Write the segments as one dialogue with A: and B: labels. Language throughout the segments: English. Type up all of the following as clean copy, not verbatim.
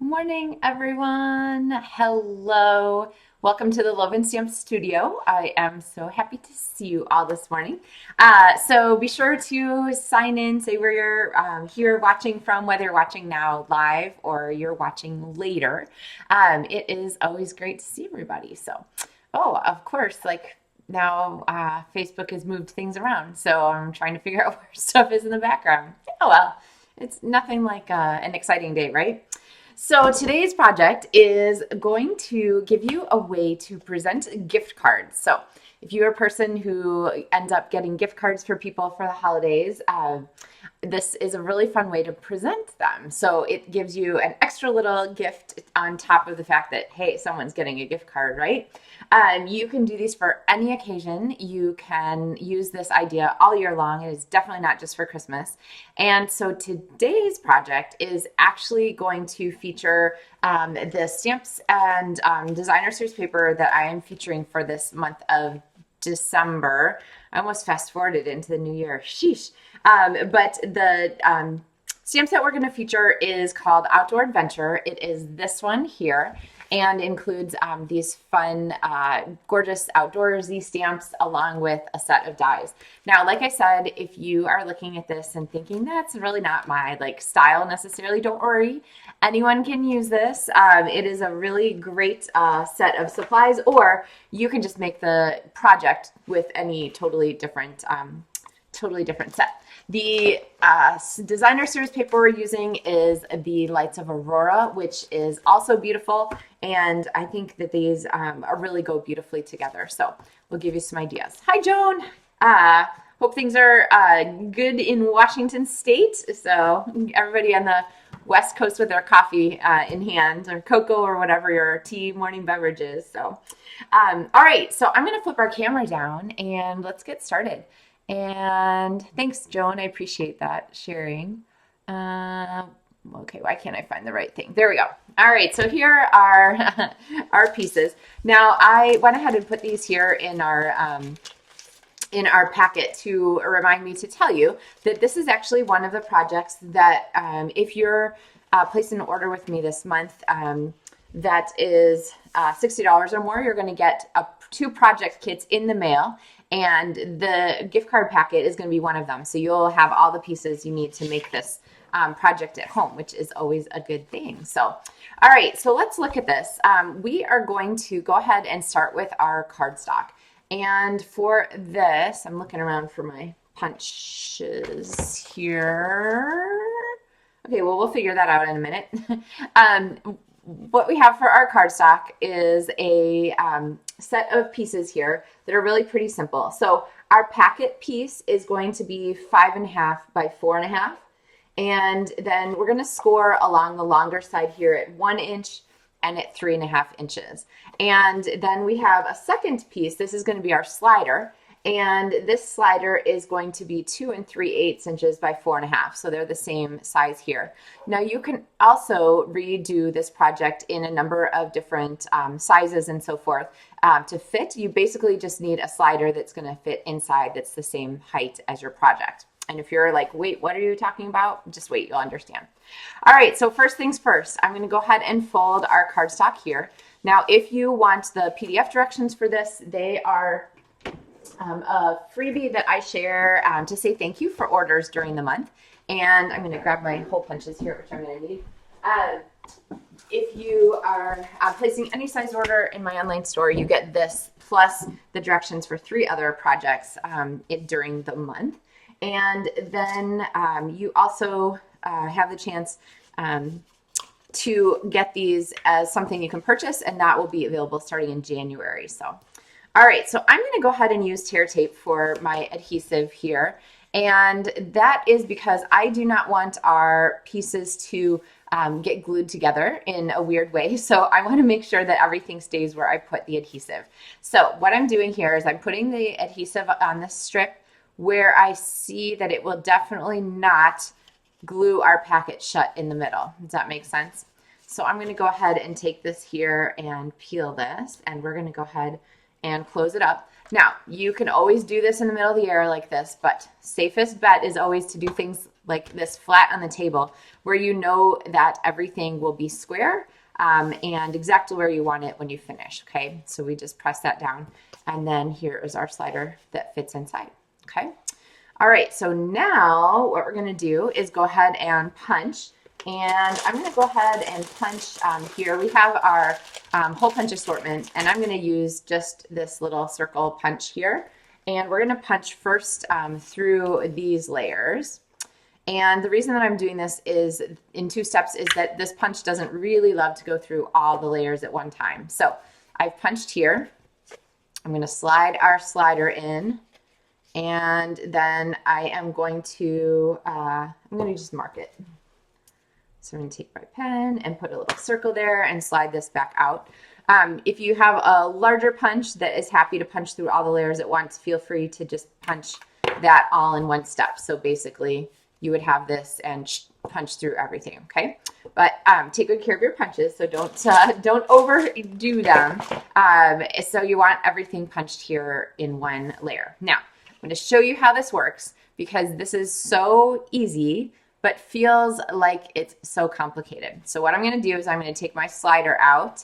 A: Morning, everyone. Hello. Welcome to the Loven Stamp Studio. I am so happy to see you all this morning. So be sure to sign in, say where you're here watching from, whether you're watching now live or you're watching later. It is always great to see everybody. So, oh, of course, like now Facebook has moved things around. So I'm trying to figure out where stuff is in the background. Oh, well, it's nothing like an exciting day, right? So today's project is going to give you a way to present gift cards. So if you're a person who ends up getting gift cards for people for the holidays, this is a really fun way to present them. So it gives you an extra little gift on top of the fact that, hey, someone's getting a gift card, right? You can do these for any occasion. You can use this idea all year long. It is definitely not just for Christmas. And so today's project is actually going to feature the stamps and designer series paper that I am featuring for this month of December. I almost fast forwarded into the new year. Sheesh. But the stamps that we're going to feature is called Outdoor Adventure. It is this one here and includes these fun, gorgeous outdoorsy stamps along with a set of dies. Now, like I said, if you are looking at this and thinking that's really not my style necessarily, don't worry. Anyone can use this. It is a really great set of supplies, or you can just make the project with any totally different set. The designer series paper we're using is the Lights of Aurora, which is also beautiful, and I think that these really go beautifully together. So we'll give you some ideas. Hi, Joan. Hope things are good in Washington State. So everybody on the West Coast with their coffee in hand, or cocoa, or whatever your tea morning beverage is. So, all right. So I'm going to flip our camera down and let's get started. And thanks, Joan. I appreciate that sharing. Okay, why can't I find the right thing? There we go. All right, so here are our pieces. Now, I went ahead and put these here in our packet to remind me to tell you that this is actually one of the projects that if you're placing an order with me this month, that is $60 or more, you're going to get 2 project kits in the mail, and the gift card packet is going to be one of them. So you'll have all the pieces you need to make this project at home, which is always a good thing. So, all right, so let's look at this. We are going to go ahead and start with our cardstock. And for this, I'm looking around for my punches here. Okay, well, we'll figure that out in a minute. What we have for our cardstock is a set of pieces here that are really pretty simple. So our packet piece is going to be 5.5 by 4.5. And then we're going to score along the longer side here at 1 inch and at 3.5 inches. And then we have a second piece. This is going to be our slider. And this slider is going to be 2 3/8 inches by 4.5. So they're the same size here. Now you can also redo this project in a number of different sizes and so forth to fit. You basically just need a slider that's going to fit inside that's the same height as your project. And if you're like, wait, what are you talking about? Just wait, you'll understand. All right, so first things first, I'm going to go ahead and fold our cardstock here. Now, if you want the PDF directions for this, they are a freebie that I share to say thank you for orders during the month. And I'm going to grab my hole punches here, which I'm going to need. If you are placing any size order in my online store, you get this plus the directions for 3 other projects during the month. And then you also have the chance to get these as something you can purchase, and that will be available starting in January. So, all right, so I'm going to go ahead and use tear tape for my adhesive here. And that is because I do not want our pieces to get glued together in a weird way. So I want to make sure that everything stays where I put the adhesive. So what I'm doing here is I'm putting the adhesive on this strip where I see that it will definitely not glue our packet shut in the middle. Does that make sense? So I'm going to go ahead and take this here and peel this, and we're going to go ahead and close it up. Now, you can always do this in the middle of the air like this, but safest bet is always to do things like this flat on the table where you know that everything will be square and exactly where you want it when you finish, okay? So we just press that down, and then here is our slider that fits inside, okay? All right, so now what we're gonna do is go ahead and punch, and I'm gonna go ahead and punch here. We have our hole punch assortment, and I'm gonna use just this little circle punch here, and we're gonna punch first through these layers. And the reason that I'm doing this is in 2 steps is that this punch doesn't really love to go through all the layers at one time. So I've punched here. I'm going to slide our slider in, and then I am going to just mark it. So I'm going to take my pen and put a little circle there and slide this back out. If you have a larger punch that is happy to punch through all the layers at once, feel free to just punch that all in one step. So basically, you would have this and punch through everything, okay? But take good care of your punches, so don't overdo them. So you want everything punched here in one layer. Now, I'm going to show you how this works because this is so easy, but feels like it's so complicated. So what I'm going to do is I'm going to take my slider out.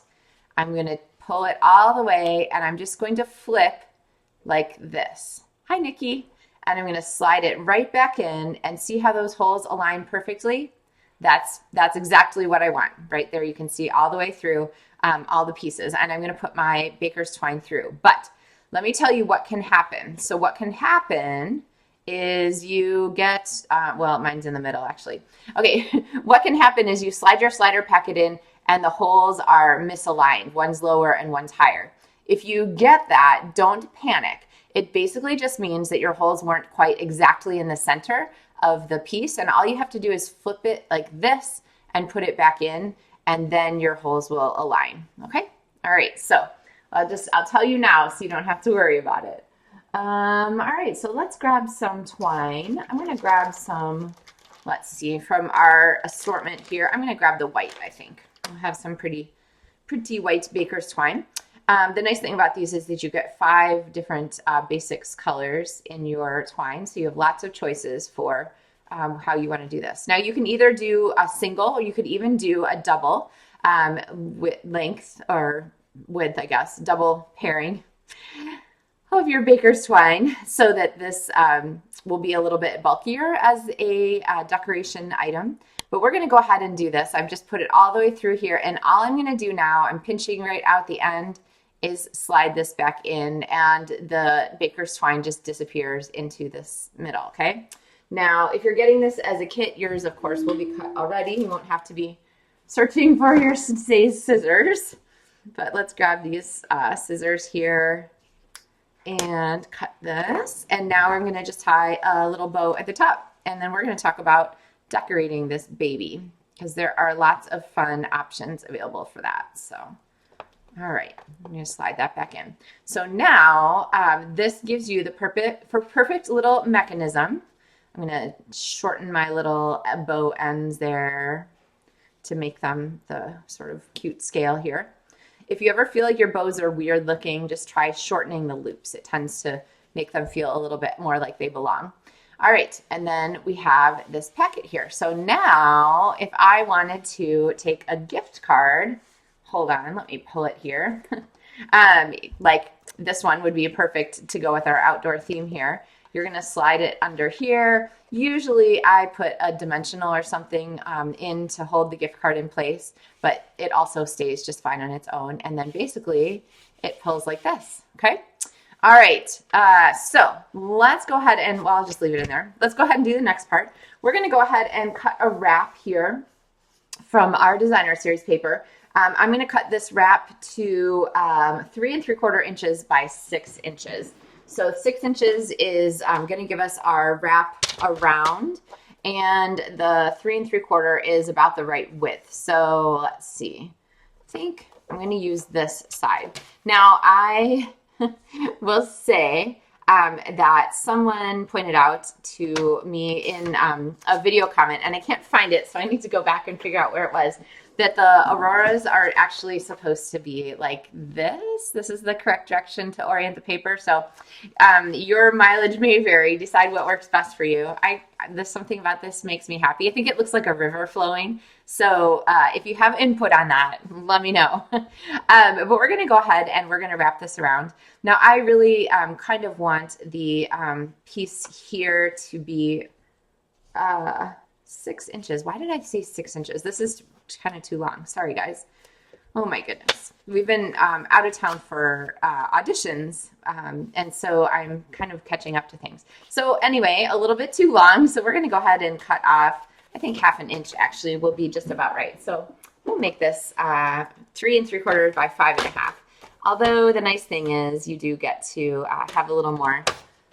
A: I'm going to pull it all the way, and I'm just going to flip like this. Hi, Nikki. And I'm going to slide it right back in, and see how those holes align perfectly? That's exactly what I want. Right there you can see all the way through all the pieces, and I'm going to put my baker's twine through. But let me tell you what can happen. So what can happen is you get, well, mine's in the middle actually. Okay, what can happen is you slide your slider packet in and the holes are misaligned. One's lower and one's higher. If you get that, don't panic. It basically just means that your holes weren't quite exactly in the center of the piece, and all you have to do is flip it like this and put it back in, and then your holes will align, okay? All right, so I'll tell you now so you don't have to worry about it. All right, so let's grab some twine. I'm gonna grab some, let's see, from our assortment here. I'm gonna grab the white, I think. We'll have some pretty white baker's twine. The nice thing about these is that you get 5 different basics colors in your twine, so you have lots of choices for how you want to do this. Now you can either do a single, or you could even do a double with length or width, I guess, double pairing of your baker's twine, so that this will be a little bit bulkier as a decoration item. But we're going to go ahead and do this. I've just put it all the way through here, and all I'm going to do now, I'm pinching right out the end, is slide this back in, and the baker's twine just disappears into this middle, okay? Now, if you're getting this as a kit, yours, of course, will be cut already. You won't have to be searching for your scissors. But let's grab these scissors here and cut this. And now we're going to just tie a little bow at the top. And then we're going to talk about decorating this baby, because there are lots of fun options available for that. So, all right, I'm going to slide that back in. So now this gives you the perfect little mechanism. I'm going to shorten my little bow ends there to make them the sort of cute scale here. If you ever feel like your bows are weird looking, just try shortening the loops. It tends to make them feel a little bit more like they belong. All right, and then we have this packet here. So now if I wanted to take a gift card, hold on, let me pull it here. Like this one would be perfect to go with our outdoor theme here. You're going to slide it under here. Usually I put a dimensional or something in to hold the gift card in place, but it also stays just fine on its own. And then basically it pulls like this, okay? All right, so let's go ahead and, well, I'll just leave it in there. Let's go ahead and do the next part. We're going to go ahead and cut a wrap here from our designer series paper. I'm going to cut this wrap to 3 3/4 inches by 6 inches. So 6 inches is going to give us our wrap around, and the 3 3/4 is about the right width. So let's see. I think I'm going to use this side. Now I will say that someone pointed out to me in a video comment, and I can't find it, so I need to go back and figure out where it was. that the auroras are actually supposed to be like this. This is the correct direction to orient the paper. So your mileage may vary. Decide what works best for you. There's something about this makes me happy. I think it looks like a river flowing. So if you have input on that, let me know. But we're going to go ahead and we're going to wrap this around. Now, I really kind of want the piece here to be 6 inches. Why did I say 6 inches? This is kind of too long. Sorry, guys. Oh my goodness. We've been out of town for auditions, and so I'm kind of catching up to things. So anyway, a little bit too long, so we're going to go ahead and cut off, I think 1/2 inch actually will be just about right. So we'll make this 3 3/4 by 5 1/2. Although the nice thing is you do get to have a little more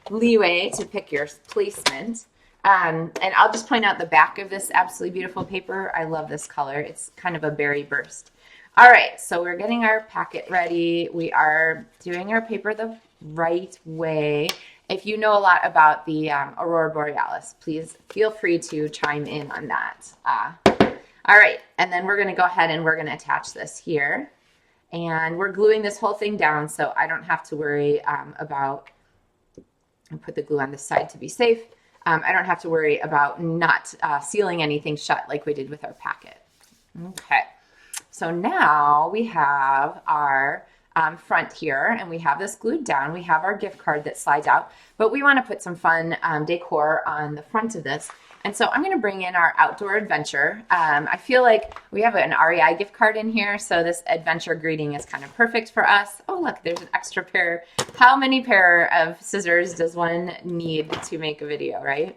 A: leeway to pick your placement. And I'll just point out the back of this absolutely beautiful paper. I love this color. It's kind of a berry burst. All right, so we're getting our packet ready. We are doing our paper the right way. If you know a lot about the Aurora Borealis, please feel free to chime in on that. All right, and then we're going to go ahead and we're going to attach this here. And we're gluing this whole thing down so I don't have to worry about, I'll put the glue on this side to be safe. I don't have to worry about not sealing anything shut like we did with our packet. Okay, so now we have our front here and we have this glued down. We have our gift card that slides out, but we want to put some fun decor on the front of this. And so I'm going to bring in our outdoor adventure. I feel like we have an REI gift card in here, so this adventure greeting is kind of perfect for us. Oh, look, there's an extra pair. How many pair of scissors does one need to make a video, right?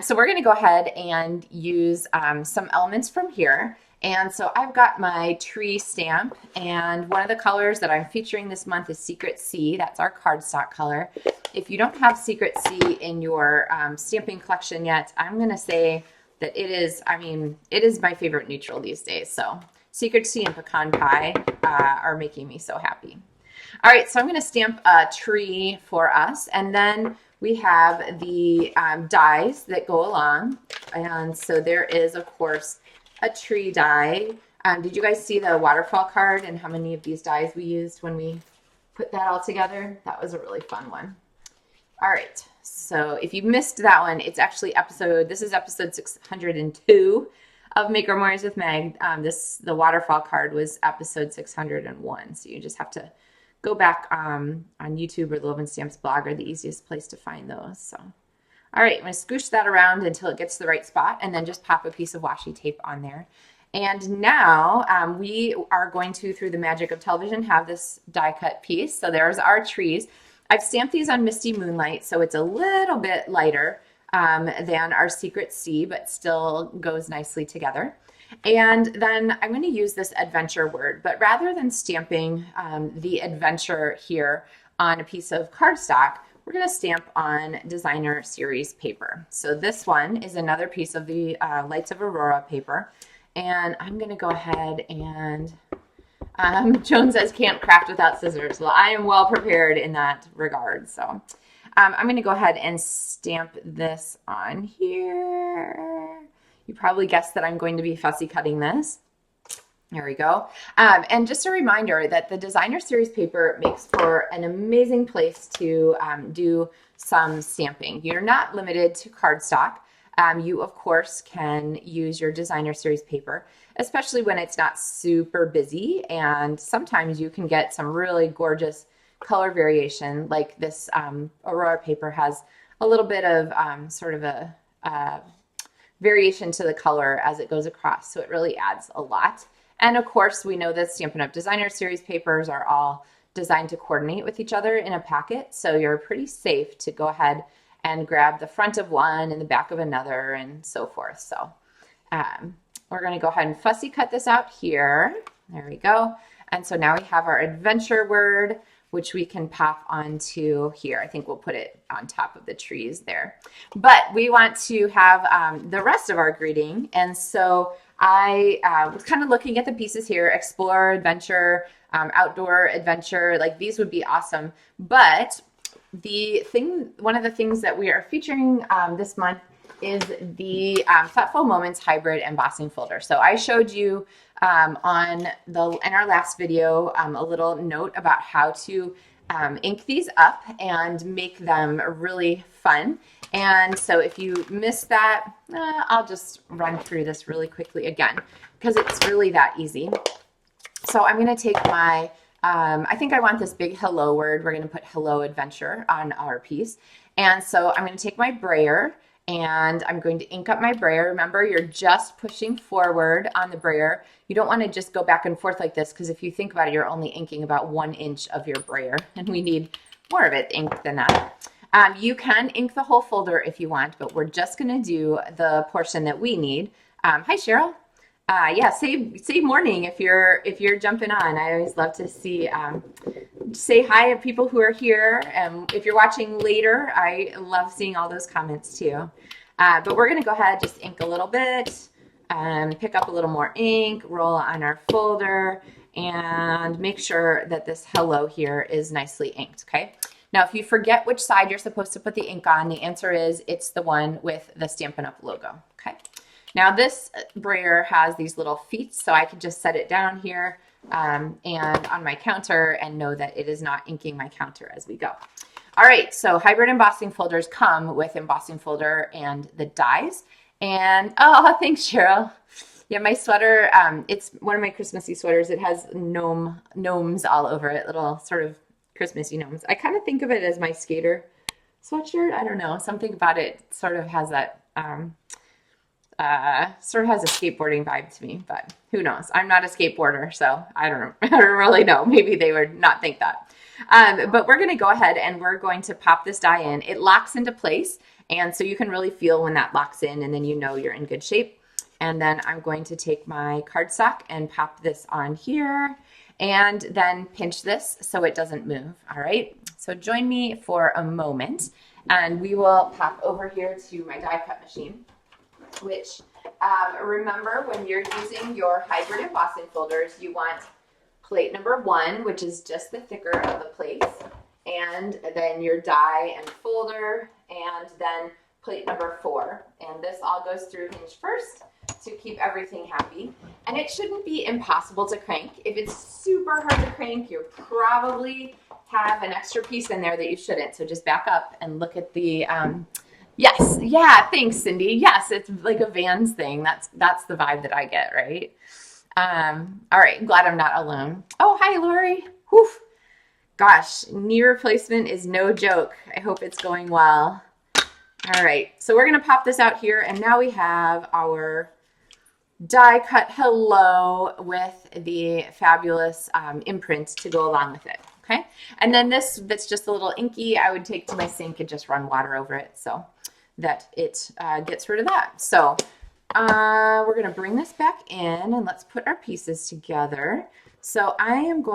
A: So we're going to go ahead and use some elements from here. And so I've got my tree stamp, and one of the colors that I'm featuring this month is Secret Sea. That's our cardstock color. If you don't have Secret Sea in your stamping collection yet, I'm going to say that it is, it is my favorite neutral these days. So Secret Sea and Pecan Pie are making me so happy. All right, so I'm going to stamp a tree for us, and then we have the dies that go along. And so there is, of course, a tree die. Did you guys see the waterfall card and how many of these dies we used when we put that all together? That was a really fun one. All right, so if you missed that one, it's actually this is episode 602 of Maker Mornings with Meg. The waterfall card was episode 601, so you just have to go back on YouTube or the Loven Stamps blog, are the easiest place to find those. So, all right, I'm going to scoosh that around until it gets to the right spot, and then just pop a piece of washi tape on there. And now we are going to, through the magic of television, have this die cut piece. So there's our trees. I've stamped these on Misty Moonlight, so it's a little bit lighter than our Secret Sea, but still goes nicely together. And then I'm going to use this adventure word, but rather than stamping the adventure here on a piece of cardstock, we're going to stamp on designer series paper. So this one is another piece of the Lights of Aurora paper. And I'm going to go ahead and, Joan says can't craft without scissors. Well, I am well prepared in that regard. So I'm going to go ahead and stamp this on here. You probably guessed that I'm going to be fussy cutting this. There we go. And just a reminder that the designer series paper makes for an amazing place to do some stamping. You're not limited to cardstock. You, of course, can use your designer series paper, especially when it's not super busy. And sometimes you can get some really gorgeous color variation, like this Aurora paper has a little bit of sort of a variation to the color as it goes across. So it really adds a lot. And of course, we know that Stampin' Up! Designer series papers are all designed to coordinate with each other in a packet. So you're pretty safe to go ahead and grab the front of one and the back of another and so forth. So we're going to go ahead and fussy cut this out here. There we go. And so now we have our adventure word, which we can pop onto here. I think we'll put it on top of the trees there. But we want to have the rest of our greeting. And so I was kind of looking at the pieces here, explore, adventure, outdoor adventure, like these would be awesome. But one of the things that we are featuring this month is the Thoughtful Moments Hybrid Embossing Folder. So I showed you in our last video a little note about how to ink these up and make them really fun. And so if you missed that, I'll just run through this really quickly again because it's really that easy. So I'm going to take my, I think I want this big hello word. We're going to put hello adventure on our piece. And so I'm going to take my brayer and I'm going to ink up my brayer. Remember, you're just pushing forward on the brayer. You don't want to just go back and forth like this because if you think about it, you're only inking about 1 inch of your brayer and we need more of it inked than that. You can ink the whole folder if you want, but we're just going to do the portion that we need. Hi, Cheryl. Yeah, say morning if you're jumping on. I always love to see say hi to people who are here. If you're watching later, I love seeing all those comments too. But we're gonna go ahead, just ink a little bit, pick up a little more ink, roll on our folder, and make sure that this hello here is nicely inked. Okay. Now, if you forget which side you're supposed to put the ink on, the answer is it's the one with the Stampin' Up! Logo. Okay. Now this brayer has these little feet, so I can just set it down here and on my counter and know that it is not inking my counter as we go. All right, so hybrid embossing folders come with embossing folder and the dies. And oh, thanks, Cheryl. Yeah, my sweater, it's one of my Christmassy sweaters. It has gnomes all over it, little sort of Christmassy gnomes. I kind of think of it as my skater sweatshirt. I don't know, something about it sort of has that sort of has a skateboarding vibe to me, but who knows? I'm not a skateboarder, so I don't know. I don't really know. Maybe they would not think that. But we're going to go ahead and we're going to pop this die in. It locks into place, and so you can really feel when that locks in, and then you know you're in good shape. And then I'm going to take my cardstock and pop this on here, and then pinch this so it doesn't move. All right. So join me for a moment, and we will pop over here to my die cut machine. Which remember when you're using your hybrid embossing folders, you want plate number 1, which is just the thicker of the plates, and then your die and folder, and then plate number 4. And this all goes through hinge first to keep everything happy. And it shouldn't be impossible to crank. If it's super hard to crank, you probably have an extra piece in there that you shouldn't. So just back up and look at the yes. Yeah. Thanks, Cindy. Yes. It's like a Vans thing. That's the vibe that I get. Right. All right. I'm glad I'm not alone. Oh, hi, Lori. Whew. Gosh, knee replacement is no joke. I hope it's going well. All right. So we're going to pop this out here. And now we have our die cut hello with the fabulous imprint to go along with it. Okay. And then this that's just a little inky, I would take to my sink and just run water over it so that it gets rid of that. So we're going to bring this back in and let's put our pieces together. So I think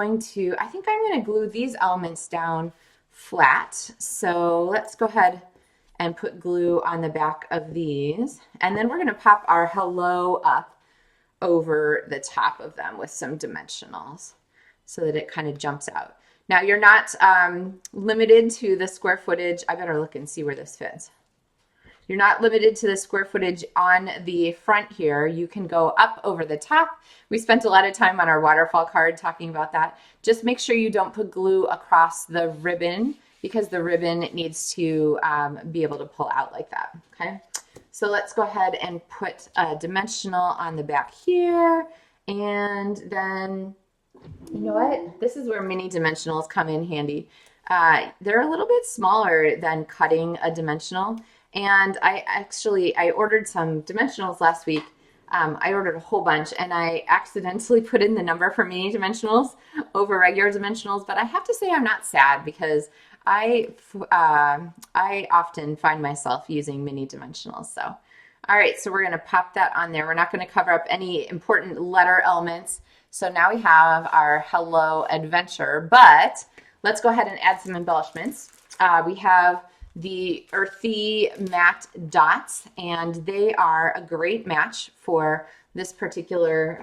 A: I'm going to glue these elements down flat. So let's go ahead and put glue on the back of these. And then we're going to pop our hello up over the top of them with some dimensionals so that it kind of jumps out. Now you're not limited to the square footage. I better look and see where this fits. You're not limited to the square footage on the front here. You can go up over the top. We spent a lot of time on our waterfall card talking about that. Just make sure you don't put glue across the ribbon because the ribbon needs to be able to pull out like that, okay? So let's go ahead and put a dimensional on the back here. And then, you know what? This is where mini dimensionals come in handy. They're a little bit smaller than cutting a dimensional. And I ordered some dimensionals last week. I ordered a whole bunch and I accidentally put in the number for mini dimensionals over regular dimensionals. But I have to say I'm not sad because I often find myself using mini dimensionals. So, all right, so we're going to pop that on there. We're not going to cover up any important letter elements. So now we have our hello adventure, but let's go ahead and add some embellishments. We have the earthy matte dots, and they are a great match for this particular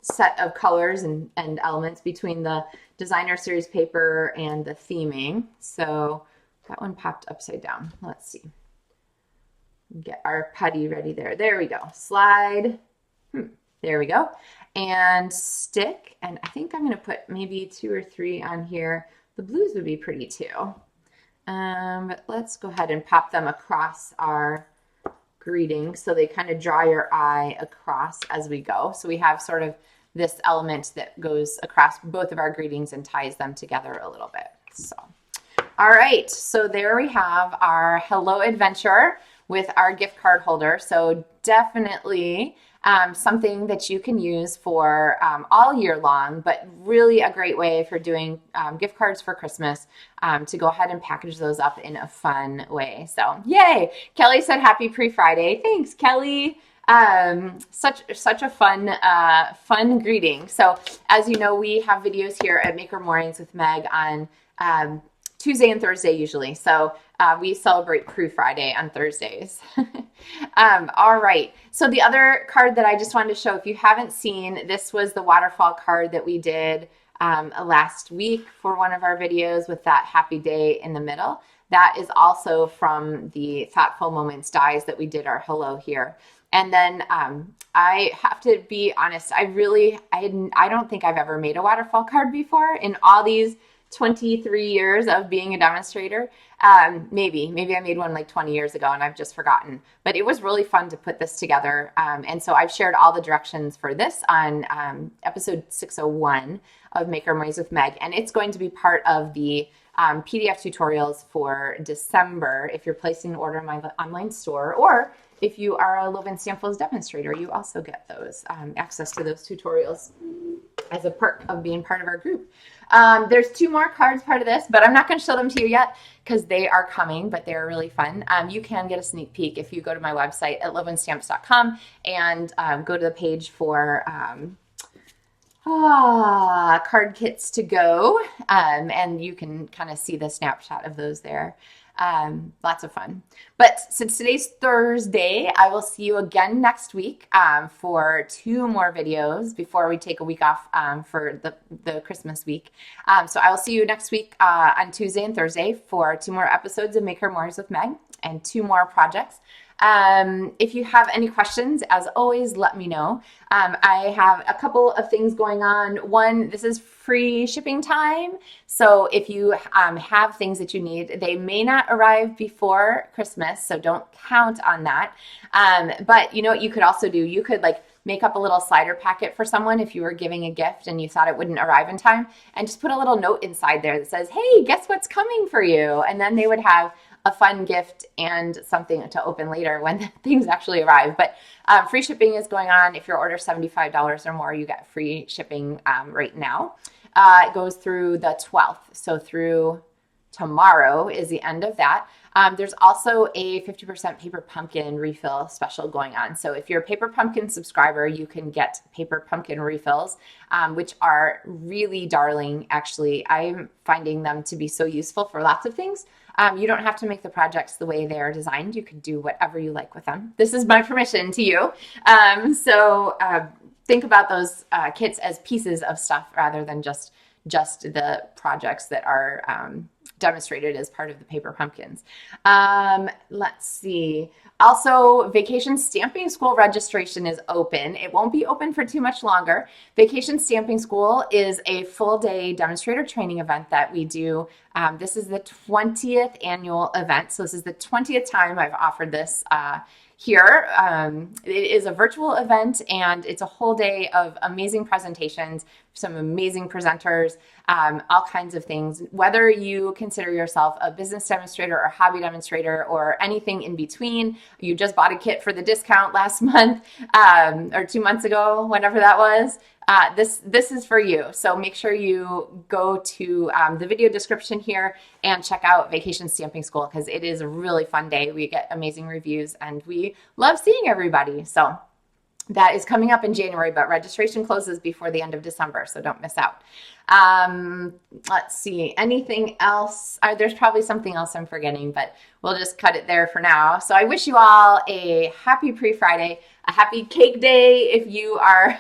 A: set of colors and elements between the designer series paper and the theming. So that one popped upside down. Let's see. Get our putty ready there. There we go. Slide. There we go. And stick. And I think I'm going to put maybe 2 or 3 on here. The blues would be pretty too. But let's go ahead and pop them across our greeting so they kind of draw your eye across as we go. So we have sort of this element that goes across both of our greetings and ties them together a little bit. So, all right. So there we have our Hello Adventure with our gift card holder. So definitely something that you can use for all year long, but really a great way if you're doing gift cards for Christmas to go ahead and package those up in a fun way. So yay! Kelly said happy pre-Friday. Thanks, Kelly. Such a fun greeting. So as you know, we have videos here at Maker Mornings with Meg on Tuesday and Thursday usually. So we celebrate Pre-Friday on Thursdays. All right. So the other card that I just wanted to show, if you haven't seen, this was the Waterfall card that we did last week for one of our videos with that happy day in the middle. That is also from the Thoughtful Moments dies that we did our hello here. And then I have to be honest, I don't think I've ever made a waterfall card before in all these 23 years of being a demonstrator. Maybe I made one like 20 years ago and I've just forgotten, but it was really fun to put this together. And so I've shared all the directions for this on episode 601 of Maker Mornings with Meg, and it's going to be part of the PDF tutorials for December if you're placing an order in my online store, or if you are a Loven Samples demonstrator, you also get those access to those tutorials as a perk of being part of our group. There's 2 more cards part of this, but I'm not going to show them to you yet because they are coming, but they're really fun. You can get a sneak peek if you go to my website at lovenstamps.com and go to the page for card kits to go, and you can kind of see the snapshot of those there. Lots of fun. But since today's Thursday, I will see you again next week for 2 more videos before we take a week off for the Christmas week. So I will see you next week on Tuesday and Thursday for 2 more episodes of Maker Mornings with Meg and 2 more projects. If you have any questions, as always, let me know. I have a couple of things going on. One, this is free shipping time. So if you have things that you need, they may not arrive before Christmas, so don't count on that. But you know what you could also do? You could make up a little slider packet for someone if you were giving a gift and you thought it wouldn't arrive in time, and just put a little note inside there that says, hey, guess what's coming for you? And then they would have a fun gift and something to open later when things actually arrive. But free shipping is going on. If your order is $75 or more, you get free shipping right now. It goes through the 12th. So through tomorrow is the end of that. There's also a 50% Paper Pumpkin refill special going on. So if you're a Paper Pumpkin subscriber, you can get Paper Pumpkin refills, which are really darling. Actually, I'm finding them to be so useful for lots of things. You don't have to make the projects the way they are designed. You can do whatever you like with them. This is my permission to you. So think about those kits as pieces of stuff rather than just the projects that are demonstrated as part of the Paper Pumpkins. Let's see. Also, Vacation Stamping School registration is open. It won't be open for too much longer. Vacation Stamping School is a full-day demonstrator training event that we do. This is the 20th annual event. So this is the 20th time I've offered this here. It is a virtual event, and it's a whole day of amazing presentations, some amazing presenters, all kinds of things. Whether you consider yourself a business demonstrator or hobby demonstrator or anything in between, you just bought a kit for the discount last month or 2 months ago, whenever that was, this is for you. So make sure you go to the video description here and check out Vacation Stamping School, because it is a really fun day. We get amazing reviews and we love seeing everybody. So that is coming up in January, but registration closes before the end of December, so don't miss out. Let's see, anything else? There's probably something else I'm forgetting, but we'll just cut it there for now. So I wish you all a happy pre-Friday, a happy cake day if you are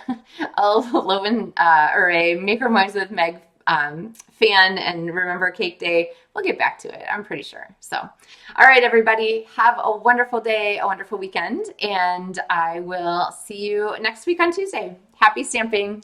A: a Loven or a Maker Mornings with Meg fan and remember Cake Day, we'll get back to it. I'm pretty sure. So, all right, everybody, have a wonderful day, a wonderful weekend, and I will see you next week on Tuesday. Happy stamping.